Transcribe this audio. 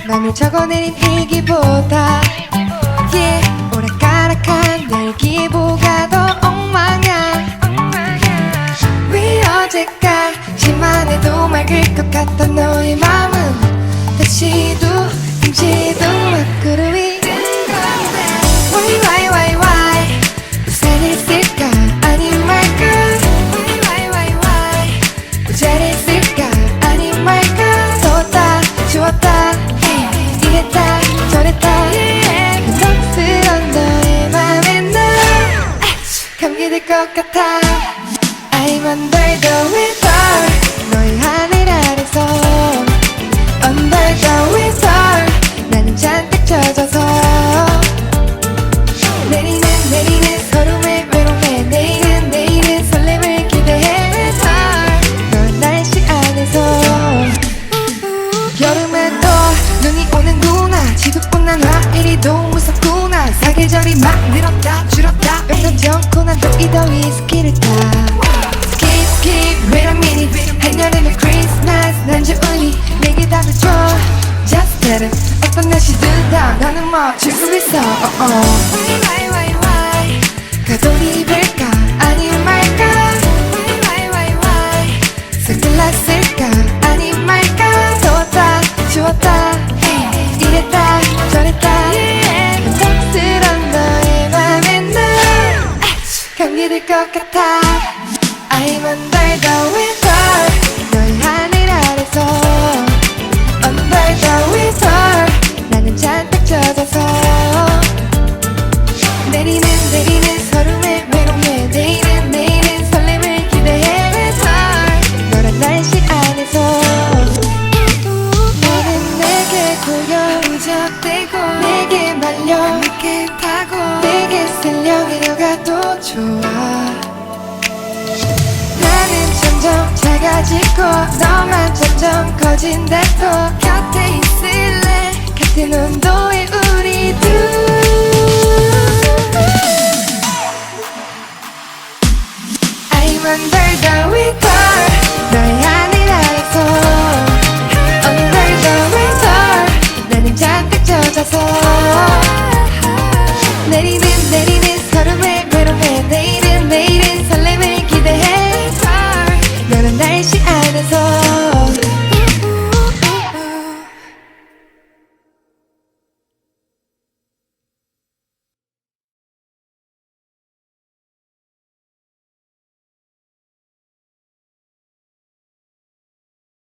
맘을 적어내린 일기보다 yeah, 오락가락한 일기보가 더 엉망이야. 왜 어제까지만 해도 맑을 것 같던 너의 마음은 다시도 흠지도 밖으로 why 우산을 쓸까 아님 말까 why 모자를 쓸까 아님 말까 더웠다 추웠다 이랬다 저랬다 부담스러운 너의 맘에 나 감기 들 것 같아. I'm under the weather 너의 하늘 아래서 Under the weather 나는 잔뜩 젖어서 내리는 서름의 외로움에 내일은 설렘을 기대해 널 날씨 안에서 여름엔 또 눈이 오는구나 지독분한 화일이 더 무섭구나 사계절이 막 늘었다 줄었다 영감지 않고 난 또 이 더위 스키를 타 Skip wait a minute 한여름의 Christmas 난 좋으니 내게 답을 줘 Just tell it 어떤 날씨든 다 나는 멈추고 있어 why 가돌입을까 아님 말까 why 선글라스일까 아님 말까 더웠다 추웠다 이랬다 저랬다 부담스러운 너의 맘에 나 감기 들 것 같아. I'm under the weather 너의 하늘 아래서 Under the weather 나는 잔뜩 젖어서 내리는 서름의 외로움에 내일은 설렘을 기대해 너란 날씨 안에서 너는 내게 고여 부적대고 내게 말려 늦게 타고 내게 쓸려 내려가도 좋아. 나는 점점 작아지고 너만 점점 커진대도 곁에 있을래 같은 온도의 우리 둘